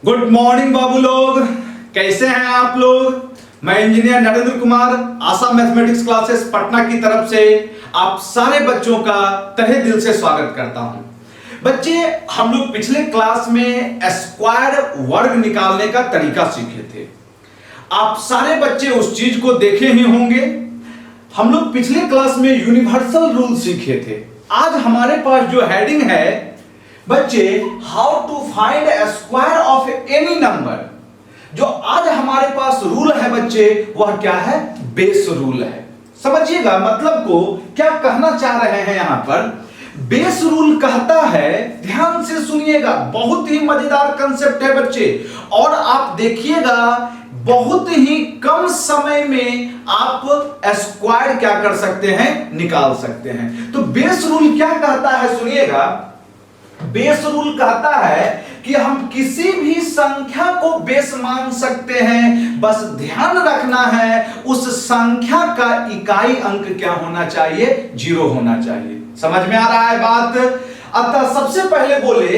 Good morning बाबू लोग, कैसे हैं आप लोग। मैं इंजीनियर नरेंद्र कुमार आशा मैथमेटिक्स क्लासेस पटना की तरफ से आप सारे बच्चों का तहे दिल से स्वागत करता हूं। बच्चे, हम लोग पिछले क्लास में स्क्वायर वर्ग निकालने का तरीका सीखे थे। आप सारे बच्चे उस चीज को देखे ही होंगे। हम लोग पिछले क्लास में यूनिवर्सल रूल सीखे थे। आज हमारे पास जो हेडिंग है बच्चे, how to find square of any number, जो आज हमारे पास रूल है बच्चे, वह क्या है? बेस रूल है। समझिएगा मतलब को क्या कहना चाह रहे हैं यहां पर। बेस रूल कहता है, ध्यान से सुनिएगा, बहुत ही मजेदार कंसेप्ट है बच्चे, और आप देखिएगा बहुत ही कम समय में आप स्क्वायर क्या कर सकते हैं? निकाल सकते हैं। तो बेस रूल क्या कहता है, सुनिएगा। बेस रूल कहता है कि हम किसी भी संख्या को बेस मान सकते हैं, बस ध्यान रखना है उस संख्या का इकाई अंक क्या होना चाहिए? 0 होना चाहिए। समझ में आ रहा है बात? अतः सबसे पहले बोले,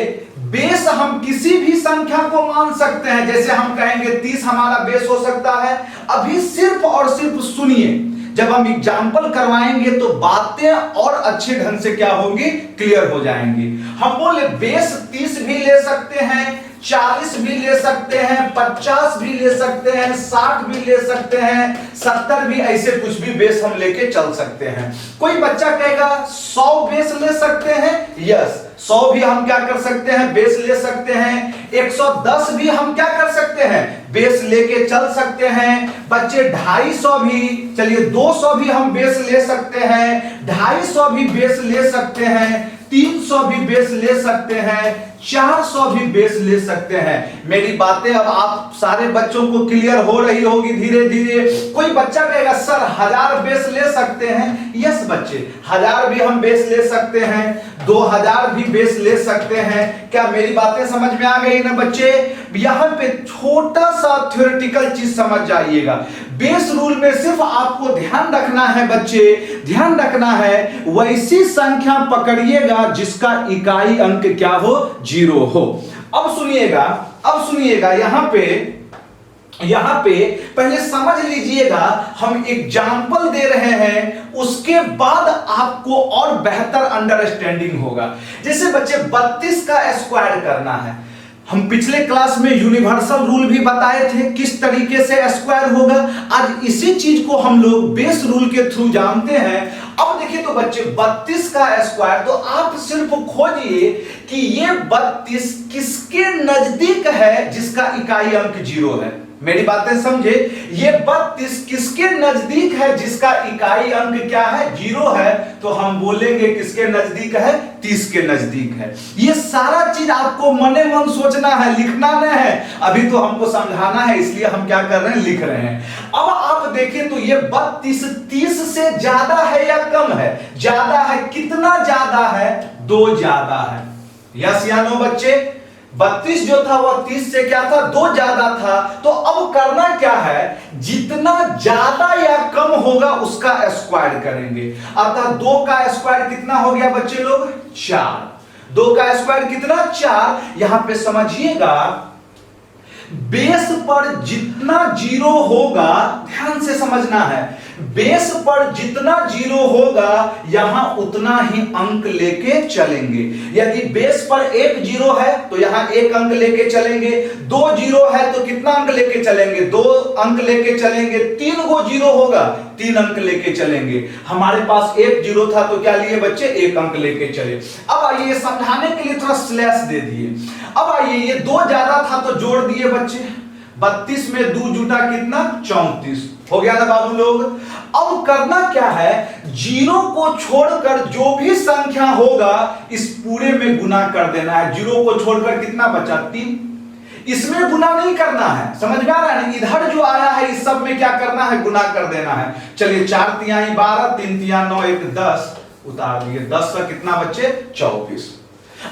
बेस हम किसी भी संख्या को मान सकते हैं। जैसे हम कहेंगे 30 हमारा बेस हो सकता है। अभी सिर्फ और सिर्फ सुनिए, जब हम एग्जाम्पल करवाएंगे तो बातें और अच्छे ढंग से क्या होंगी? क्लियर हो जाएंगी। हम बोले बेस 30 भी ले सकते हैं, 40 भी ले सकते हैं, 50 भी ले सकते हैं, 60 भी ले सकते हैं, 70 भी, ऐसे कुछ भी बेस हम लेके चल सकते हैं। कोई बच्चा कहेगा 100 बेस ले सकते हैं। यस, 100 भी हम क्या कर सकते हैं? बेस ले सकते हैं। 110 भी हम क्या कर सकते हैं? बेस लेके चल सकते हैं। बच्चे 250 भी, चलिए 200 भी हम बेस ले सकते हैं, 250 भी बेस ले सकते हैं, 300 भी बेस ले सकते हैं, 400 भी बेस ले सकते हैं। मेरी बातें अब आप सारे बच्चों को क्लियर हो रही होगी धीरे धीरे। कोई बच्चा कहेगा सर 1000 बेस ले सकते हैं। यस बच्चे, 1000 भी हम बेस ले सकते हैं, 2000 भी बेस ले सकते हैं। क्या मेरी बातें समझ में आ गई ना बच्चे? यहां पे छोटा सा थ्योरेटिकल चीज समझ जाइएगा। बेस रूल में सिर्फ आपको ध्यान रखना है बच्चे, ध्यान रखना है वैसी संख्या पकड़िएगा जिसका इकाई अंक क्या हो? 0 हो। अब सुनिएगा यहां पे पहले समझ लीजिएगा, हम एग्जाम्पल दे रहे हैं, उसके बाद आपको और बेहतर अंडरस्टैंडिंग होगा। जैसे बच्चे 32 का स्क्वायर करना है, हम पिछले क्लास में यूनिवर्सल रूल भी बताए थे किस तरीके से स्क्वायर होगा। आज इसी चीज को हम लोग बेस रूल के थ्रू जानते हैं। अब देखिए तो बच्चे 32 का स्क्वायर, तो आप सिर्फ खोजिए कि ये 32 किसके नजदीक है जिसका इकाई अंक 0 है। मेरी बातें समझे? ये 32 किसके नजदीक है जिसका इकाई अंक क्या है? 0 है। तो हम बोलेंगे किसके नजदीक है? 30 के नजदीक है। ये सारा चीज आपको मने मन सोचना है, लिखना नहीं है। अभी तो हमको समझाना है, इसलिए हम क्या कर रहे हैं? लिख रहे हैं। अब आप देखें तो ये 32 30 से ज्यादा है या कम है? ज्यादा है। कितना ज्यादा है? 2 ज्यादा है। यस या नो बच्चे? 32 जो था वह 30 से क्या था? 2 ज्यादा था। तो अब करना क्या है? जितना ज्यादा या कम होगा उसका स्क्वायर करेंगे। अर्थात 2 का स्क्वायर कितना हो गया बच्चे लोग? 4। 2 का स्क्वायर कितना? 4। यहां पे समझिएगा, बेस पर जितना 0 होगा, ध्यान से समझना है, बेस पर जितना 0 होगा यहां उतना ही अंक लेके चलेंगे। यदि बेस पर 1 0 है तो यहां 1 अंक लेके चलेंगे। 2 0 है तो कितना अंक लेके चलेंगे? 2 अंक लेके चलेंगे। 3 गो 0 होगा, 3 अंक लेके चलेंगे। हमारे पास 1 0 था तो क्या लिए बच्चे? 1 अंक लेके चले। अब आइए समझाने के लिए थोड़ा स्लैश दे दिए। अब आइए, ये 2 ज्यादा था तो जोड़ दिए बच्चे। 32 में 2 जुटा कितना? 34 हो गया ना बाबू लोग। अब करना क्या है? 0 को छोड़कर जो भी संख्या होगा इस पूरे में गुना कर देना है। 0 को छोड़कर कितना बचा? 3। इसमें गुना नहीं करना है, समझ में आ रहा है? इधर जो आया है इस सब में क्या करना है? गुना कर देना है। चलिए 4 तिहाई 12, 3 तिहाई 9, 1 10 उतार दिए। 10 का कितना बच्चे? 24।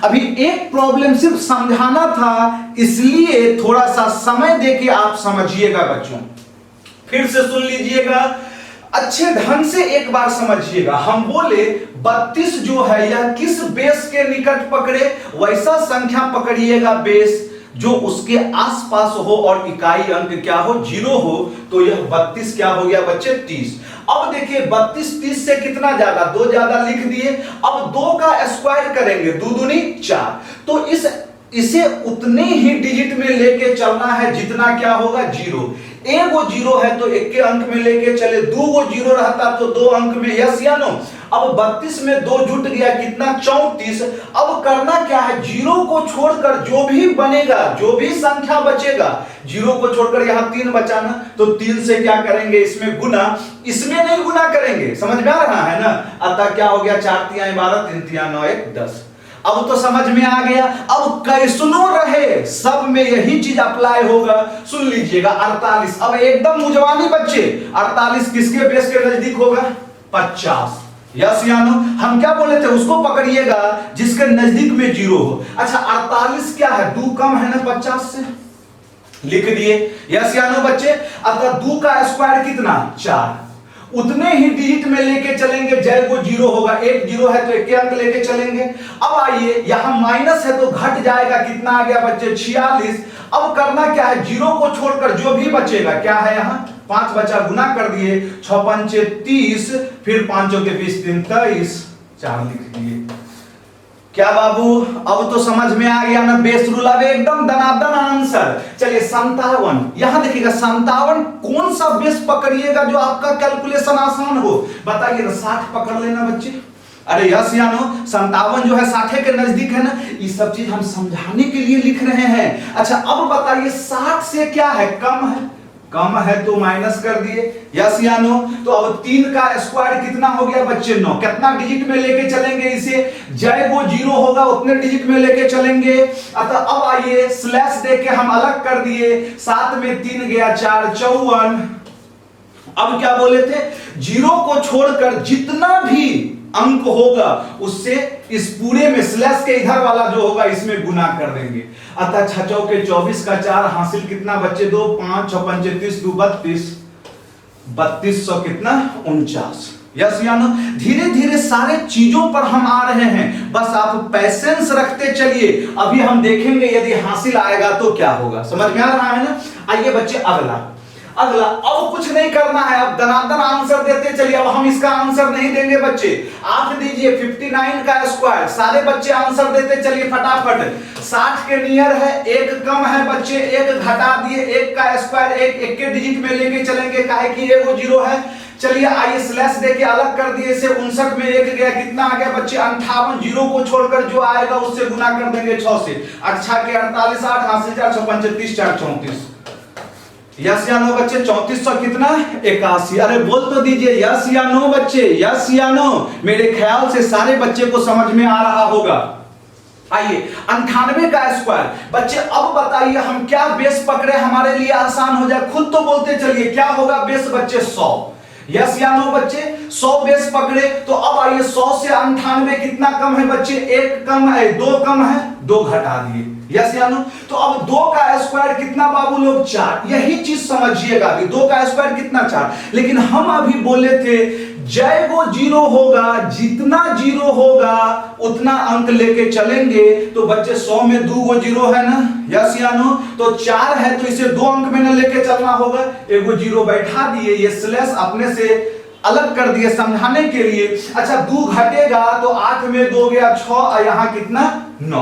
अभी एक प्रॉब्लम सिर्फ समझाना था, इसलिए थोड़ा सा समय देके आप समझिएगा बच्चों। फिर से सुन लीजिएगा, अच्छे ढंग से एक बार समझिएगा। हम बोले 32 जो है यह किस बेस के निकट पकड़े? वैसा संख्या पकड़िएगा बेस जो उसके आसपास हो और इकाई अंक क्या हो, 0 हो, तो यह 32 क्या हो गया बच्चे, 30। अब देखिए 32 30 से कितना ज्यादा, 2 ज्यादा लिख दिए। अब 2 का स्क्वायर करेंगे, 2 दूनी 4, तो इसे उतने ही डिजिट में लेके चलना है जितना क्या होगा, 0। एक वो 0 है तो एक के अंक में लेके चले, 2 वो 0 रहता तो 2 अंक में, यस या नो। अब 32 में 2 जुट गया, कितना, 34। अब करना क्या है, 0 को छोड़कर जो भी बनेगा, जो भी संख्या बचेगा, 0 को छोड़कर यहां 3 बचाना, तो 3 से क्या करेंगे, इसमें गुना, इसमें नहीं गुना करेंगे, समझ में आ रहा है ना। अतः क्या हो गया, 4 तिहाई 12, 3 तिहाई 9, 1 10। अब तो समझ में आ गया। अब कैसनो रहे सब में यही चीज अप्लाई होगा। सुन लीजिएगा 48, अब एकदम मुजवानी बच्चे, 48 किसके बेस के नजदीक होगा, 50। यस या नो, हम क्या बोले थे, उसको पकड़िएगा जिसके नजदीक में 0 हो। अच्छा 48 क्या है, 2 कम है ना 50 से, लिख दिए, यस या नो बच्चे। अब 2 का स्क्वायर कितना, 4, उतने ही डिजिट में लेके चलेंगे, जय वो 0 होगा, 1 0 है तो एक के अंक लेके चलेंगे। अब आइए यहां माइनस है तो घट जाएगा, कितना आ गया बच्चे, 46। अब करना क्या है, 0 को छोड़कर जो भी बचेगा, क्या है यहां 5 बचा, गुना कर दिए, 6 पंचे 30, फिर 5 के 20 3 23, 4 लिख दिए। क्या बाबू, अब तो समझ में आ गया ना बेस रूल। अब एकदम दनादन आंसर। चलिए 57, यहां देखिएगा 57 कौन सा बेस पकड़िएगा जो आपका कैलकुलेशन आसान हो, बताइए ना। 60 पकड़ लेना बच्चे, अरे यस या नो, 57 जो है 60 के नजदीक है ना। ये सब चीज हम समझाने के लिए लिख रहे हैं। अच्छा अब बताइए 60 से क्या है, कम है, कम है तो माइनस कर दिए, यस या नो। तो अब 3 का स्क्वायर कितना हो गया बच्चे, 9। कितना डिजिट में लेके चलेंगे इसे, जय वो 0 होगा उतने डिजिट में लेके चलेंगे। अतः अब आइए स्लैश देके हम अलग कर दिए, 7 में 3 गया 4, 54। अब क्या बोले थे, 0 को छोड़कर जितना भी अंक होगा उससे इस पूरे में स्लैश के इधर वाला जो होगा इसमें गुना कर देंगे। अतः 6 चौके 24 का 4 हासिल कितना बच्चे, 2, 5 6 पंचे 30, 2 32, 3200 कितना, 49। यस या नो। धीरे धीरे सारे चीजों पर हम आ रहे हैं, बस आप पैसेंस रखते चलिए। अभी हम देखेंगे यदि हासिल आएगा तो क्या होगा, समझ में आ रहा है ना। आइए बच्चे अगला, अब कुछ नहीं करना है, अब दनादन आंसर देते चलिए। अब हम इसका आंसर नहीं देंगे बच्चे, आप दीजिए 59 का स्क्वायर। सारे बच्चे आंसर देते चलिए फटाफट। 60 के नियर है, 1 कम है बच्चे, 1 घटा दिए, 1 का स्क्वायर, 1 के डिजिट में लेके चलेंगे, काहे कि ये वो 0 है। चलिए आइए स्लैश देके अलग कर दिए इसे, 59 में 1 गया, कितना आ गया बच्चे, 58। 0 को छोड़कर जो आएगा उससे गुना कर देंगे 6 से, 8 6 के 48, 8 हासिल 4 6 पंचे 30, 4 34। यस या नो बच्चे, 3400 कितना, 81। अरे बोल तो दीजिए यस या नो बच्चे, यस या नो। मेरे ख्याल से सारे बच्चे को समझ में आ रहा होगा। आइए 98 का स्क्वायर बच्चे, अब बताइए हम क्या बेस पकड़े, हमारे लिए आसान हो जाए, खुद तो बोलते चलिए क्या होगा बेस बच्चे, 100। यस या नो बच्चे, 100 बेस पकड़े। तो अब आइए 100 से 98 कितना कम है बच्चे, 1 कम है, 2 कम है, 2 घटा दिए, यस या नो। तो अब 2 का स्क्वायर कितना बाबू लोग, 4। यही चीज समझिएगा, अभी 2 का स्क्वायर कितना, 4। लेकिन हम अभी बोले थे जय वो 0 होगा, जितना 0 होगा उतना अंक लेके चलेंगे। तो बच्चे 100 में 2 वो 0 है ना, यस या नो। तो 4 है तो इसे 2 अंक में ना लेके चलना होगा, एक वो 0 बैठा दिए, ये स्लैश अपने से अलग कर दिए समझाने के लिए। अच्छा 2 घटेगा तो 8 में 2 गया 6, और यहां कितना, 9।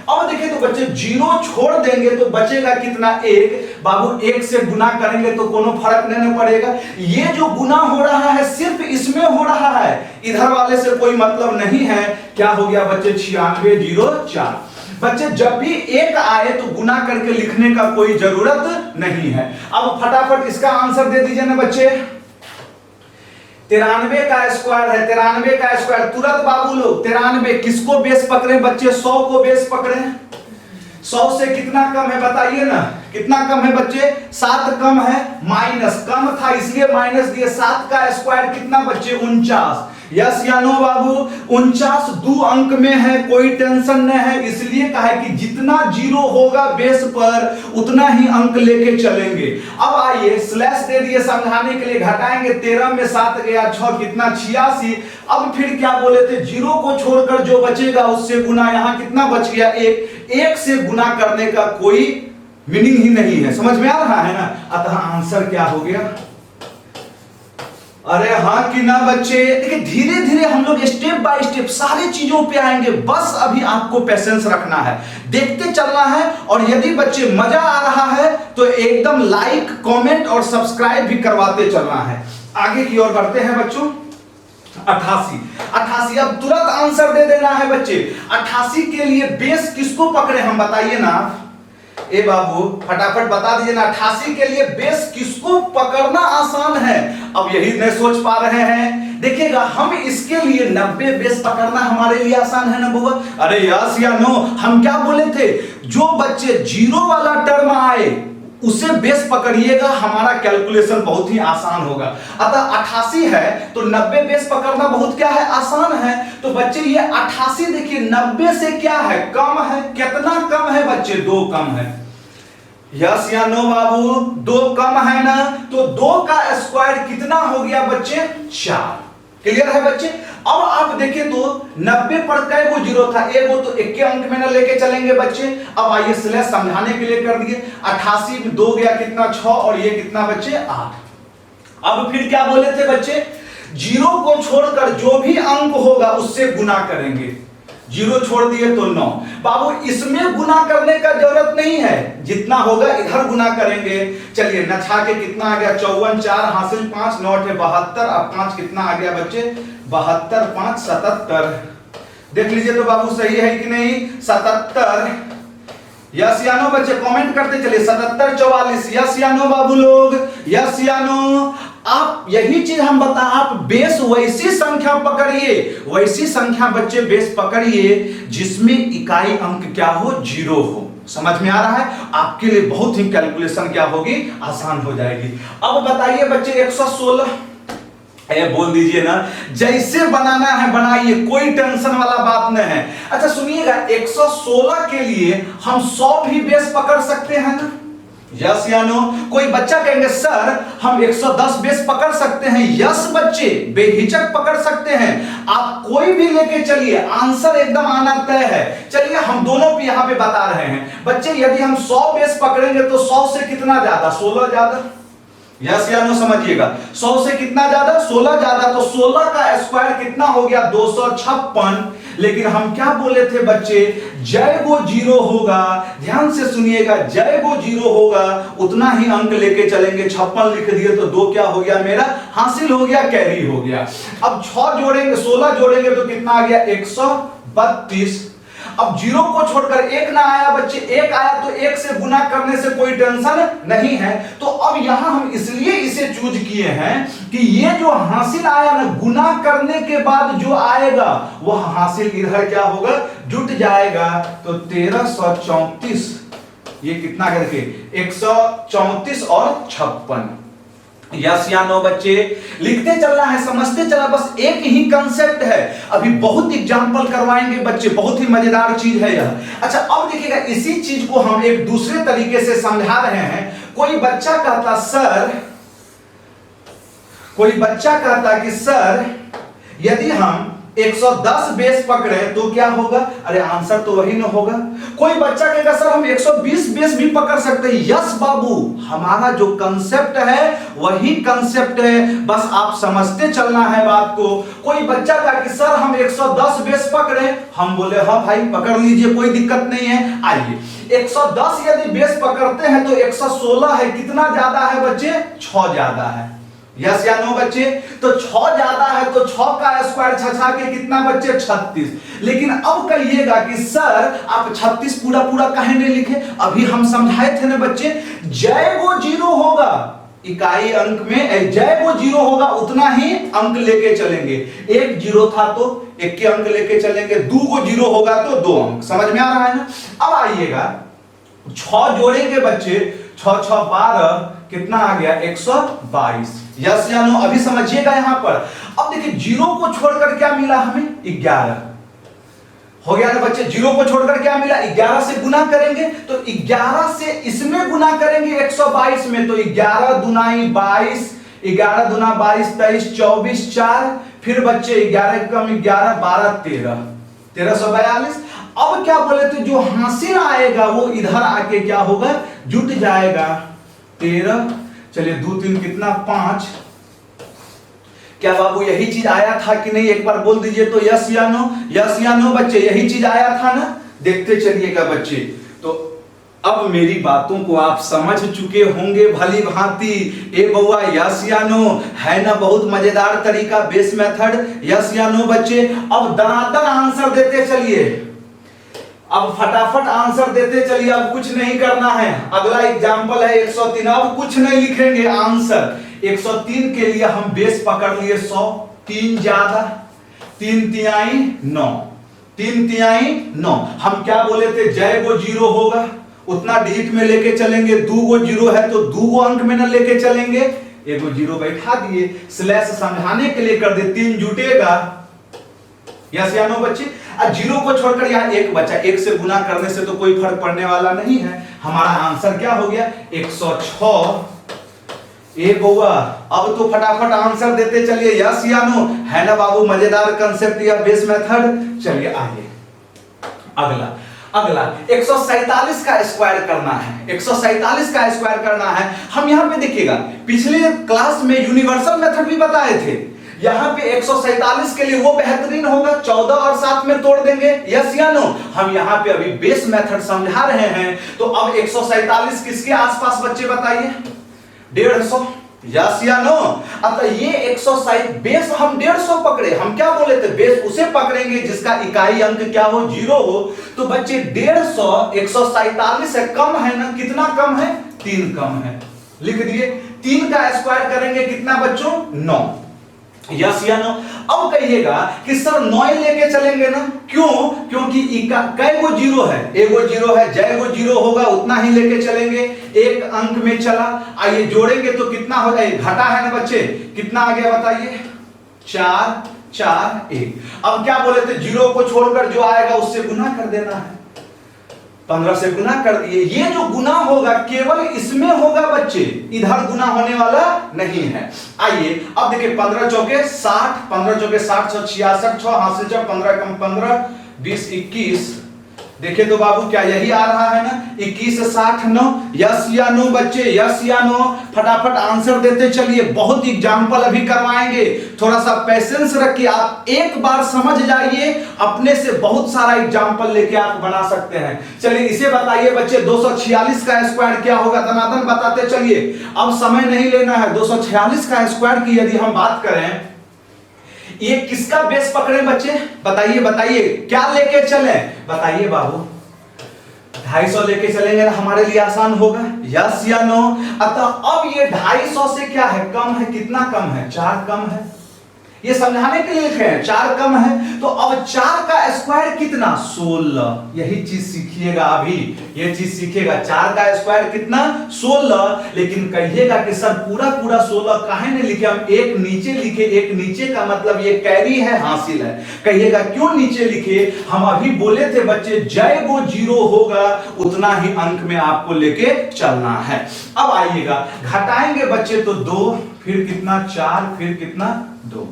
अब देखिए तो बच्चे 0 छोड़ देंगे तो बचेगा कितना, 1। बाबू 1 से गुना करेंगे तो कोनो फर्क नहीं पड़ेगा। ये जो गुना हो रहा है सिर्फ इसमें हो रहा है, इधर वाले से कोई मतलब नहीं है। क्या हो गया बच्चे, 9604। बच्चे जब भी 1 आए तो गुना करके लिखने का कोई जरूरत नहीं है। अब फटाफट इसका आंसर दे दीजिए ना बच्चे। 93 का स्क्वायर है, 93 का स्क्वायर तुरंत बाबू लोग 93 किसको बेस पकड़े बच्चे, 100 को बेस पकड़े। 100 से कितना कम है बताइए ना, कितना कम है बच्चे, 7 कम है, माइनस कम था इसलिए माइनस दिए। 7 का स्क्वायर कितना बच्चे, 49। यस या नो बाबू, 49 2 अंक में है, कोई टेंशन नहीं है, इसलिए कहा है कि जितना 0 होगा बेस पर उतना ही अंक लेके चलेंगे। अब आइए स्लैश दे दिए समझाने के लिए, घटाएंगे, 13 में 7 गया 6, कितना, 86। अब फिर क्या बोले थे, 0 को छोड़कर जो बचेगा उससे गुना, यहां कितना बच गया, 1। एक से गुना करने का कोई मीनिंग ही नहीं है। समझ में आ रहा है ना? अतः आंसर क्या हो गया? अरे हाँ कि ना बच्चे? देखिए धीरे धीरे हम लोग स्टेप बाय स्टेप सारी चीजों पे आएंगे, बस अभी आपको पेशेंस रखना है, देखते चलना है। और यदि बच्चे मजा आ रहा है तो एकदम लाइक, कमेंट और सब्सक्राइब भी करवाते चलना है। आगे की ओर बढ़ते हैं बच्चों। 88 अब तुरंत आंसर दे देना है बच्चे। 88 के लिए बेस किसको पकड़े हम बताइए ना? ए बाबू फटाफट बता दीजिए ना, 88 के लिए बेस किसको पकड़ना आसान है? अब यही नहीं सोच पा रहे हैं। देखिएगा हम इसके लिए 90 बेस पकड़ना हमारे लिए आसान है ना बुआ? अरे यस या नो? हम क्या बोले थे? जो बच्चे जीरो वाला टर्म आए उसे बेस पकड़िएगा, हमारा कैलकुलेशन बहुत ही आसान होगा। अतः 88 है तो 90 बेस पकड़ना बहुत क्या है? आसान है। तो बच्चे ये 88 देखिए 90 से क्या है? कम है। कितना कम है बच्चे? 2 कम है। यस या नो बाबू? 2 कम है ना? तो 2 का स्क्वायर कितना हो गया बच्चे? 4। क्लियर है बच्चे? अब आप देखिए तो 90 पर कई गो जीरो था? एगो, तो एक के अंक में ना लेके चलेंगे बच्चे। अब आइए स्लैश समझाने के लिए कर दिए। 88 में 2 गया कितना? 6, और ये कितना बच्चे? 8। अब फिर क्या बोले थे बच्चे? जीरो को छोड़कर जो भी अंक होगा उससे गुना करेंगे। जीरो छोड़ दिए तो 9। बाबू इसमें गुना करने का जरूरत नहीं है, जितना होगा इधर गुना करेंगे। चलिए नछा के कितना आ गया? 54, 4 हासिल 5, 9 है 72। अब 5 कितना आ गया बच्चे? 72, 5 77। देख लीजिए तो बाबू सही है कि नहीं? 77। यस या नो बच्चे? कमेंट करते चलिए। 77, 44। यस या नो बाबू लोग? यस या नो? आप यही चीज हम बता, आप बेस वैसी संख्या पकड़िए, वैसी संख्या बच्चे बेस पकड़िए जिसमें इकाई अंक क्या हो? जीरो हो। समझ में आ रहा है? आपके लिए बहुत ही कैलकुलेशन क्या होगी? आसान हो जाएगी। अब बताइए बच्चे 116 बोल दीजिए ना, जैसे बनाना है बनाइए, कोई टेंशन वाला बात नहीं है। अच्छा सुनिएगा, 116 के लिए हम 100 भी बेस पकड़ सकते हैं ना? यस या नो? कोई बच्चा कहेंगे सर हम 110 बेस पकड़ सकते हैं। यस बच्चे, बेहिचक पकड़ सकते हैं। आप कोई भी लेके चलिए, आंसर एकदम आना तय है। चलिए हम दोनों पे यहां पे बता रहे हैं बच्चे। यदि हम 100 बेस पकड़ेंगे तो 100 से कितना ज्यादा? 16 ज्यादा। यस या नो? समझिएगा, 100 से कितना ज्यादा? 16 ज्यादा। तो 16 का स्क्वायर कितना हो गया? 256। लेकिन हम क्या बोले थे बच्चे? जय वो जीरो होगा, ध्यान से सुनिएगा, जय वो जीरो होगा उतना ही अंक लेके चलेंगे। 56 लिख दिए तो 2 क्या हो गया मेरा? हासिल हो गया, कैरी हो गया। अब 6 जोड़ेंगे, 16 जोड़ेंगे तो कितना आ गया? 132। अब जीरो को छोड़कर 1 ना आया बच्चे? 1 आया तो 1 से गुना करने से कोई टेंशन नहीं है। तो अब यहां हम इसलिए इसे चूज किए हैं कि ये जो हासिल आया ना, गुना करने के बाद जो आएगा वह हासिल इधर क्या होगा? जुट जाएगा। तो 1334, ये कितना करके? 134 और 56। यस या नो बच्चे? लिखते चलना है, समझते चलना, बस एक ही कंसेप्ट है। अभी बहुत एग्जांपल करवाएंगे बच्चे, बहुत ही मजेदार चीज है यह। अच्छा अब देखिएगा, इसी चीज को हम एक दूसरे तरीके से समझा रहे हैं। कोई बच्चा कहता कि सर यदि हम 110 बेस पकड़े तो क्या होगा? अरे आंसर तो वही ना होगा। कोई बच्चा कहेगा सर हम 120 बेस भी पकड़ सकते हैं। यस बाबू, हमारा जो कंसेप्ट है वही कंसेप्ट है, बस आप समझते चलना है बात को। कोई बच्चा कहा कि सर हम 110 बेस पकड़े, हम बोले हाँ भाई पकड़ लीजिए, कोई दिक्कत नहीं है। आइए 110 यदि बेस पकड़ते हैं तो 116 है, कितना ज्यादा है बच्चे? 6 ज्यादा है। यस या नो बच्चे? तो 6 ज्यादा है तो 6 का स्क्वायर छछा के कितना बच्चे? 36। लेकिन अब कहिएगा कि सर आप 36 पूरा पूरा काहे नहीं लिखे? अभी हम समझाए थे ना बच्चे, जय वो जीरो होगा इकाई अंक में, जय वो जीरो होगा उतना ही अंक लेके चलेंगे। 1 जीरो था तो 1 के अंक लेके चलेंगे, 2 को जीरो होगा तो 2 अंक। समझ में आ रहा है ना? अब आइएगा 6 जोड़ेंगे बच्चे, 6 6 12, कितना आ गया? 122। यस या नो? अभी समझिएगा यहां पर। अब देखिए जीरो को छोड़कर क्या मिला हमें? 11 हो गया ना बच्चे? जीरो को छोड़कर क्या मिला? 11 से गुना करेंगे तो 11 से इसमें गुना करेंगे 122 में, तो 11 दुनाई 22, 11 दुना 22, 23, 24, 4, फिर बच्चे 11 कम 11, 12, 13, 1342। अब क्या बोले तो जो हासिल आएगा वो इधर आके क्या होगा, जुट जाएगा। 13, चलिए 2 3 कितना 5। क्या बाबू यही चीज आया था कि नहीं, एक बार बोल दीजिए तो यस या नो, यस या नो बच्चे, यही चीज आया था ना। देखते चलिएगा बच्चे। तो अब मेरी बातों को आप समझ चुके होंगे भली भांति। ए बउआ यस या नो है ना, बहुत मजेदार तरीका, बेस मेथड, यस या नो बच्चे। अब दनादन आंसर देते चलिए, अब फटाफट आंसर देते चलिए, अब कुछ नहीं करना है। अगला एग्जांपल है 103, अब कुछ नहीं लिखेंगे आंसर। 103 के लिए हम बेस पकड़ लिए 100, 3 ज्यादा 3 तिहाई 9, 3 तिहाई 9। हम क्या बोले थे, जय गो 0 होगा उतना डिजिट में लेके चलेंगे, 2 गो 0 है तो 2 गो अंक में न लेके चलेंगे, 1 गो 0 बैठा दिए, स्लैश समझाने के लिए कर दे, 3 जुटेगा। यस या नो बच्चे। 0 को छोड़कर यहाँ 1 बचा, 1 से गुना करने से तो कोई फर्क पड़ने वाला नहीं है। हमारा आंसर क्या हो गया 106। ए बउआ अब तो फटाफट आंसर देते चलिए, यस या नो है ना बाबू, मजेदार कंसेप्ट या बेस मेथड। चलिए आइए अगला 147 का स्क्वायर करना है, 147 का स्क्वायर करना है। हम यहाँ पे देखिएगा पिछले क्लास में यूनिवर्सल मेथड भी बताए थे, यहाँ पे 147 के लिए वो बेहतरीन होगा, 14 और 7 में तोड़ देंगे, यस या नो। हम यहाँ पे अभी बेस मेथड समझा रहे हैं, तो अब 147 किसके आसपास बच्चे बताइए, 150, यस या नो। अब ये 160 बेस हम 150 पकड़े, हम क्या बोले थे, बेस उसे पकड़ेंगे जिसका इकाई अंक क्या हो, 0 हो। तो बच्चे 150 147 है, कम है ना, कितना कम है, 3 कम है, लिख दिए। 3 का स्क्वायर करेंगे कितना बच्चों, 9, यस या नो। अब कहिएगा कि सर 9 लेके चलेंगे ना, क्यों, क्योंकि कै गो 0 है, 1 गो 0 है, जय गो 0 होगा उतना ही लेके चलेंगे, 1 अंक में चला। आइए जोड़ेंगे तो कितना हो जाए, घटा है ना बच्चे, कितना आ गया बताइए, 4 4 1। अब क्या बोले थे, 0 को छोड़कर जो आएगा उससे गुना कर देना है, 15 से गुना कर दिए। ये जो गुना होगा केवल इसमें होगा बच्चे, इधर गुना होने वाला नहीं है। आइए अब देखिए 15 चौके 60, 15 चौके 60, 66, 6 हासिल 15 कम 15 20 21। देखिए तो बाबू क्या यही आ रहा है ना, 21 60 9, यस या नो बच्चे, यस या नो। फटाफट आंसर देते चलिए, बहुत एग्जाम्पल अभी करवाएंगे, थोड़ा सा पेशेंस रखिए, आप एक बार समझ जाइए, अपने से बहुत सारा एग्जाम्पल लेके आप बना सकते हैं। चलिए इसे बताइए बच्चे, 246 का स्क्वायर क्या होगा, दनादन बताते चलिए, अब समय नहीं लेना है। 246 का स्क्वायर की यदि हम बात करें, ये किसका बेस पकड़े बच्चे, बताइए बताइए, क्या लेके चले बताइए बाबू, 250 लेके चलेंगे ना, हमारे लिए आसान होगा, यस या नो। अतः अब ये 250 से क्या है, कम है, कितना कम है, 4 कम है, ये समझाने के लिए लिखे हैं, 4 कम है। तो अब 4 का स्क्वायर कितना, 16, यही चीज सीखिएगा अभी, ये चीज सीखिएगा, 4 का स्क्वायर कितना, 16। लेकिन कहिएगा कि सर पूरा पूरा 16 काहे नहीं लिखे, हम एक नीचे लिखे, एक नीचे का मतलब ये कैरी है, हासिल है। कहिएगा क्यों नीचे लिखे, हम अभी बोले थे बच्चे, जय गो 0 होगा उतना ही अंक में आपको लेके चलना है। अब आइएगा घटाएंगे बच्चे तो 2, फिर कितना 4, फिर कितना 2,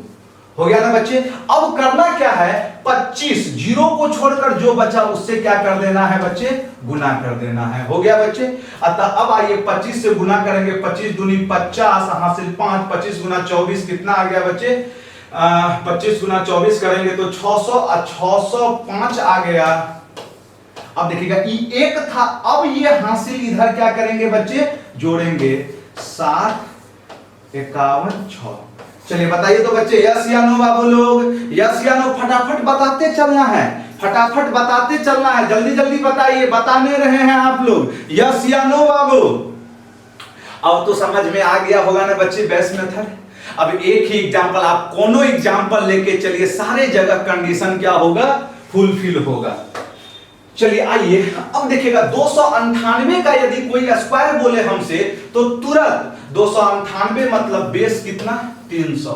हो गया ना बच्चे। अब करना क्या है, 25, 0 को छोड़कर जो बचा उससे क्या कर देना है बच्चे, गुना कर देना है, हो गया बच्चे। अतः अब आइए 25 से गुना करेंगे, 25 दूनी 50 हासिल 5, 25 गुना 24 कितना आ गया बच्चे, 25 गुना 24 करेंगे तो 600 और 605 आ गया। अब देखिएगा ये 1 था, अब ये हासिल इधर क्या करेंगे बच्चे, जोड़ेंगे 7 51 6। चलिए बताइए तो बच्चे, यस या नो बाबू लोग, यस या नो। फटाफट बताते चलना है, फटाफट बताते चलना है, जल्दी जल्दी बताइए, बताने रहे हैं आप लोग, यस या नो बाबू। अब तो समझ में आ गया होगा ना बच्चे बेस मेथड। अब एक ही एग्जांपल, आप कोनो एग्जांपल लेके चलिए, सारे जगह कंडीशन क्या होगा, फुलफिल होगा। चलिए आइए अब देखिएगा 298 का यदि कोई स्क्वायर बोले हमसे तो तुरंत 298 मतलब बेस कितना, 300,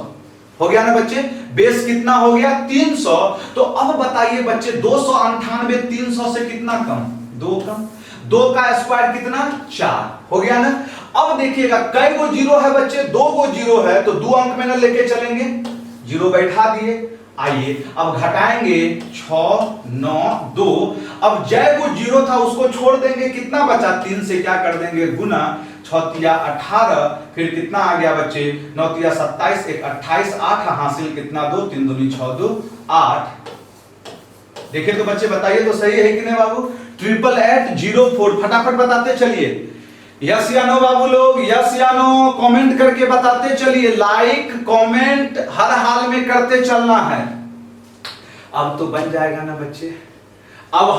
हो गया ना बच्चे, बेस कितना हो गया 300। तो अब बताइए बच्चे 298 300 से कितना कम, 2 कम, 2 का स्क्वायर कितना 4, हो गया ना। अब देखिएगा कई गो 0 है बच्चे, 2 गो 0 है तो 2 अंक में ना लेके चलेंगे, 0 बैठा दिए, आइए अब घटाएंगे 6 9 2। अब जय को 0 था उसको छोड़ देंगे, कितना बचा 3 से क्या कर देंगे गुना, 6 तिया 18, फिर कितना आ गया बच्चे 9 तिया 27, 1 28, 8 हासिल कितना 2, 3 दूनी 6 2 8। देखिए तो बच्चे बताइए तो सही है कि नहीं बाबू। 88804 फटाफट बताते चलिए, यस या नो बाबू लोग, यस या नो कमेंट करके बताते चलिए, लाइक कमेंट हर हाल में करते चलना है। अब तो बन जाएगा ना बच्चे। अब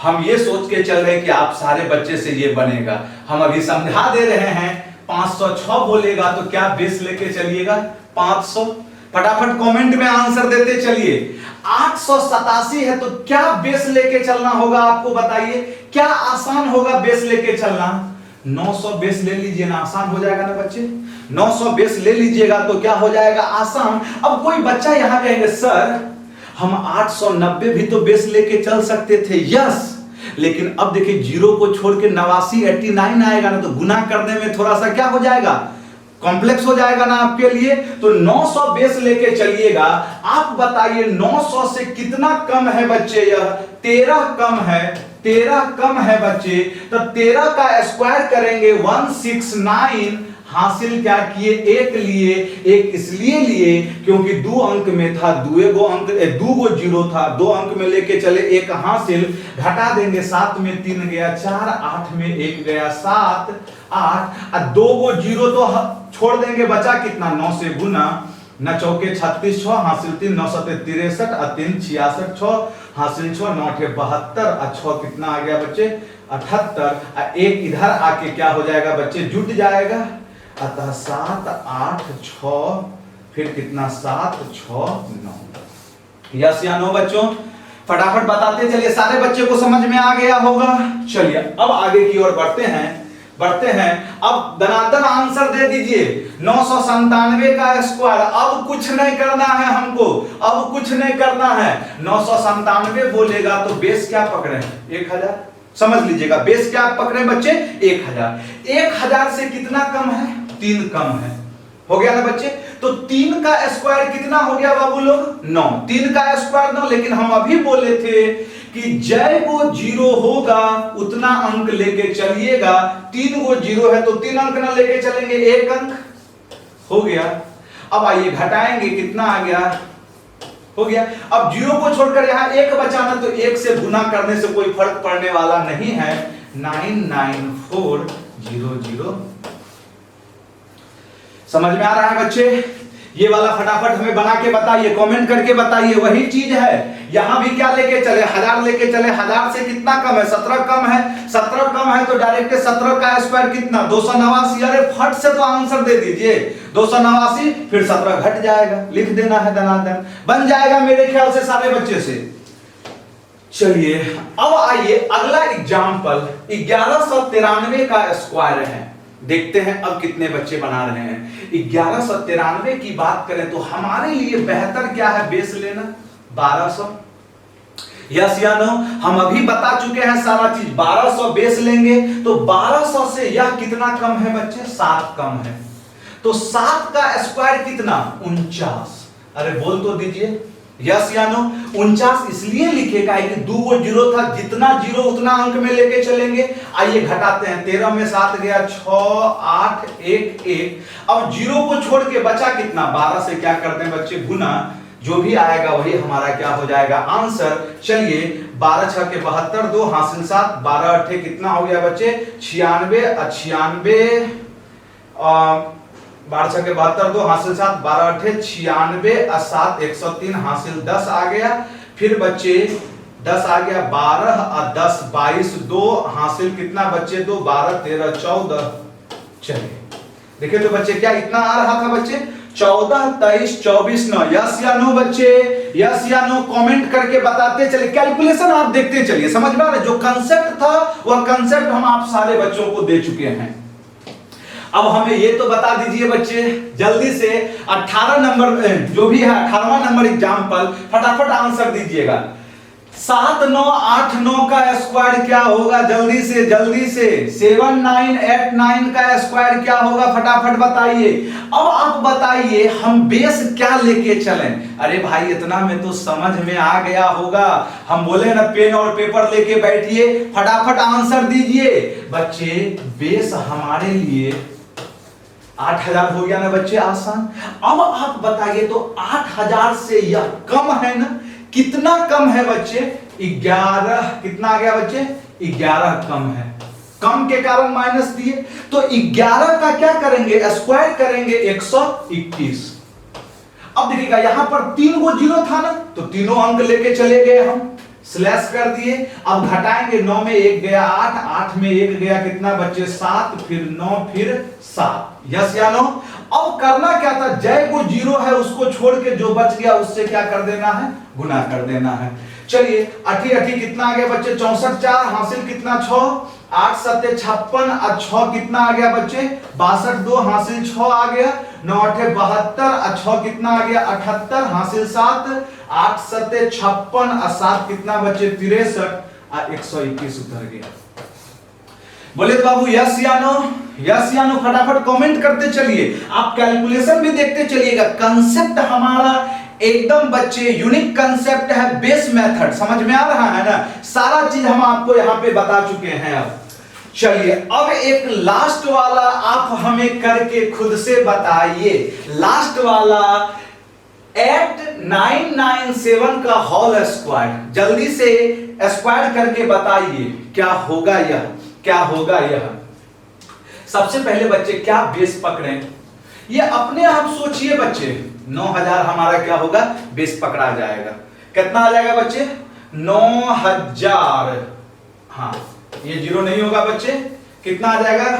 हम ये सोच के चल रहे हैं कि आप सारे बच्चे से ये बनेगा। हम अभी समझा दे रहे हैं 506 बोलेगा तो क्या बेस लेके चलिएगा 500। फटाफट कमेंट में आंसर देते चलिए। 887 है तो क्या बेस लेके चलना होगा आपको बताइए, क्या आसान होगा बेस लेके चलना। 900 बेस ले लीजिए ना, आसान हो जाएगा ना बच्चे। 900 बेस ले लीजिएगा तो क्या हो जाएगा आसान। अब कोई बच्चा यहां कहेंगे सर हम 890 भी तो बेस लेके चल सकते थे, यस, लेकिन अब देखिए 0 को छोड़ के 89 89 आएगा ना तो गुना करने में थोड़ा सा क्या हो जाएगा, कॉम्प्लेक्स हो जाएगा ना आपके लिए। तो 900 बेस लेके चलिएगा। आप बताइए 900 से कितना कम है बच्चे, यह 13 कम है, 13 कम है बच्चे। तो 13 का स्क्वायर करेंगे 169, हासिल क्या किए एक लिए। एक इसलिए लिए क्योंकि 2 अंक में था, 2 गो 0 था, 2 अंक में लेके चले, एक हासिल घटा देंगे, 7 में 3 गया 4, 8 में 1 गया 7 8, 2 गो 0 तो छोड़ देंगे, बचा कितना 9 से गुना, न चौके 36 6 हासिल 3 9 7 63 और 3 66 6 हासिल 6 9 72 और 6 कितना आ गया बच्चे 78। एक इधर आके क्या हो जाएगा बच्चे जुट जाएगा, अतः 7 8 6 फिर कितना 7 6 9। यस या नो बच्चों, फटाफट बताते चलिए, सारे बच्चे को समझ में आ गया होगा। चलिए अब आगे की ओर बढ़ते हैं। अब धनात्मक आंसर दे दीजिए 997 का स्क्वायर। अब कुछ नहीं करना है हमको, अब कुछ नहीं करना है। 997 बोलेगा तो बेस क्या पकड़े 1000, समझ लीजिएगा बेस क्या पकड़े बच्चे 1000। 1000 से कितना कम है 3 कम है, हो गया ना बच्चे। तो 3 का स्क्वायर कितना हो गया बाबू लोग 9, 3 का स्क्वायर 9। लेकिन हम अभी बोले थे कि जय को 0 होगा उतना अंक लेके चलिएगा। 3 गो 0 है तो 3 अंक ना लेके चलेंगे, 1 अंक हो गया। अब आइए घटाएंगे, कितना आ गया हो गया। अब 0 को छोड़कर यहां 1 बचाना, तो 1 से गुना करने से कोई फर्क पड़ने वाला नहीं है। 99400 समझ में आ रहा है बच्चे। ये वाला फटाफट हमें बना के बताइए, कमेंट करके बताइए। वही चीज है यहां भी, क्या लेके चले 1000 लेके चले। 1000 से कितना कम है 17 कम है, 17 कम है तो डायरेक्ट 17 का स्क्वायर कितना 289। अरे फट से तो आंसर दे दीजिए 289, फिर 17 घट जाएगा, लिख देना है धनात्मक, बन जाएगा मेरे ख्याल से सारे बच्चे से। चलिए अब आइए अगला एग्जाम्पल 1193 का स्क्वायर है। देखते हैं अब कितने बच्चे बना रहे हैं। 1193 की बात करें तो हमारे लिए बेहतर क्या है बेस लेना 1200। यस या नो, हम अभी बता चुके हैं सारा चीज। 1200 बेस लेंगे तो 1200 से यह कितना कम है बच्चे 7 कम है। तो 7 का स्क्वायर कितना 49। अरे बोल तो दीजिए यस या नो। 49 इसलिए लिखेगा कि 2 गो 0 था, जितना 0 उतना अंक में लेके चलेंगे। आइए घटाते हैं, 13 में 7 गया 6 8 1 1। अब 0 को छोड़ के बचा कितना 12 से क्या करते हैं बच्चे गुना, जो भी आएगा वही हमारा क्या हो जाएगा आंसर। चलिए 12 6 के 72 2 हासिल 7 12 8 कितना हो गया बच्चे 96 96 12 6 के 72 2 हासिल 7 12 8 96 और 7 103 हासिल 10 आ गया। फिर बच्चे 10 आ गया 12 और 10 22 2 हासिल कितना बच्चे 2 12 13 14। चलिए देखिए तो बच्चे क्या इतना आ रहा था बच्चे 14 23 24 9। यस या नो बच्चे, यस या नो कमेंट करके बताते चलिए। कैलकुलेशन आप देखते चलिए, समझ में आ रहा है। जो कंसेप्ट था वह कंसेप्ट हम आप सारे बच्चों को दे चुके हैं। अब हमें ये तो बता दीजिए बच्चे जल्दी से 18 नंबर जो भी है 18वां नंबर एग्जाम्पल फटाफट आंसर दीजिएगा। 7 9 8 9 का स्क्वायर क्या होगा? जल्दी से 7 9 8 9 का स्क्वायर क्या होगा? फटाफट बताइए। अब आप बताइए हम बेस क्या लेके चलें? अरे भाई इतना में तो समझ में आ गया होगा। हम बोले ना पेन और पेपर लेके बैठिए, फटाफट आंसर दीजिए। बच्चे बेस हमारे लिए 8000 हो गया ना बच्चे, आसान। अब आप बताइए तो 8000 से यह कम है ना? कितना कम है बच्चे? 11। कितना आ गया बच्चे? 11 कम है। कम के कारण माइनस दिए, तो 11 का क्या करेंगे? स्क्वायर करेंगे 121। अब देखिएगा यहां पर 3 गो जीरो था ना, तो तीनों अंक लेके चले गए, हम स्लैश कर दिए। अब घटाएंगे, 9 में 1 गया 8, 8 में 1 गया कितना बच्चे? 7, फिर 9, फिर 7। यस या नो? अब करना क्या था? जय को जीरो है उसको छोड़ के जो बच गया उससे क्या कर देना है? गुना कर देना है। चलिए 8 8 कितना आ गया बच्चे? 64। 4 हासिल कितना? 6। 8 7 56 और 6 कितना आ गया बच्चे? 62। 2 हासिल 6 आ गया। 9 8 72 और 6 कितना आ गया? 78 हासिल 7। 8 7 56 और 7 कितना बच्चे? 63 और 121 उतर गया। बोले तो बाबू यस या नो? यस या नो? फटाफट कमेंट करते चलिए। आप कैलकुलेशन भी देखते चलिएगा। कंसेप्ट हमारा एकदम बच्चे यूनिक कंसेप्ट है, बेस मेथड। समझ में आ रहा है ना? सारा चीज हम आपको यहां पे बता चुके हैं। अब चलिए अब एक लास्ट वाला आप हमें करके खुद से बताइए। लास्ट वाला 8997 का होल स्क्वायर। जल्दी से स्क्वायर करके बताइए क्या होगा यह? क्या होगा यह? सबसे पहले बच्चे क्या बेस पकड़े? ये अपने आप सोचिए बच्चे। 9000 हमारा क्या होगा? बेस पकड़ा जाएगा। कितना आ जाएगा बच्चे? 9000। हाँ ये जीरो नहीं होगा बच्चे। कितना आ जाएगा?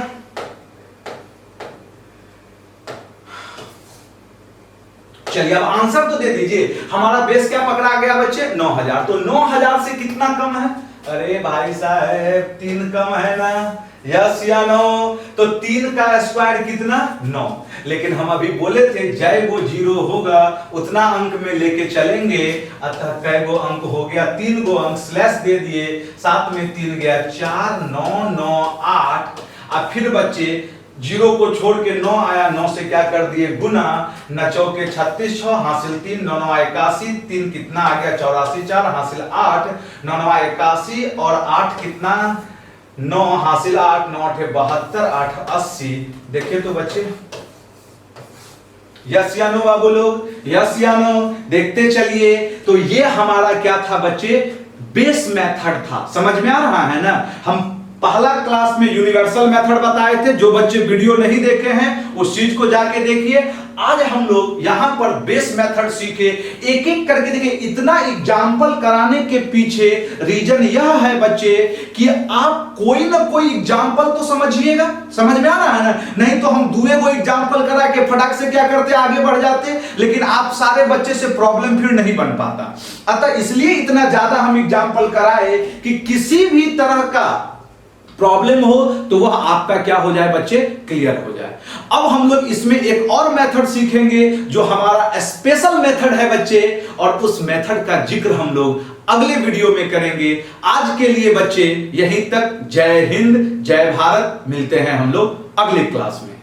चलिए अब आंसर तो दे दीजिए। हमारा बेस क्या पकड़ा गया बच्चे? 9000। तो 9000 से कितना कम है? अरे भाई साहब 3 कम है ना? यस या नो? तो 3 का स्क्वायर कितना? 9। लेकिन हम अभी बोले थे जय वो जीरो होगा उतना अंक में लेके चलेंगे। अतः कै गो अंक हो गया? 3 गो अंक। स्लैश दे दिए, 7 में 3 गया 4, 9 9 8। अब फिर बच्चे जीरो को छोड़ के 9 आया, 9 से क्या कर दिए? गुना। 9 चौके 36, 6 हासिल 3, 9 9 81, 3 कितना आ गया? 84, 4 हासिल 8, 9 9 81 और 8 कितना? 9 हासिल 8, 9 8 72, 8 80। देखिए तो बच्चे यस या नो बाबू लोग? यस या नो? देखते चलिए। तो ये हमारा क्या था बच्चे? बेस मेथड था। समझ में आ रहा है ना? हम पहला क्लास में यूनिवर्सल मेथड बताए थे। जो बच्चे वीडियो नहीं देखे हैं उस चीज को जाके देखिए। आज हम लोग यहां पर बेस मेथड सीखे, एक एक करके देखिए। इतना एग्जाम्पल कराने के पीछे रीजन यह है बच्चे कि आप कोई ना कोई एग्जाम्पल तो समझिएगा। समझ में आ रहा है ना? नहीं तो हम दूसरे को एग्जाम्पल करा के फटाक से क्या करते? आगे बढ़ जाते। लेकिन आप सारे बच्चे से प्रॉब्लम फिर नहीं बन पाता। अतः इसलिए इतना ज्यादा हम एग्जाम्पल कराए कि किसी भी तरह का प्रॉब्लम हो तो वह आपका क्या हो जाए बच्चे? क्लियर हो जाए। अब हम लोग इसमें एक और मेथड सीखेंगे जो हमारा स्पेशल मेथड है बच्चे, और उस मेथड का जिक्र हम लोग अगले वीडियो में करेंगे। आज के लिए बच्चे यहीं तक। जय हिंद, जय भारत। मिलते हैं हम लोग अगले क्लास में।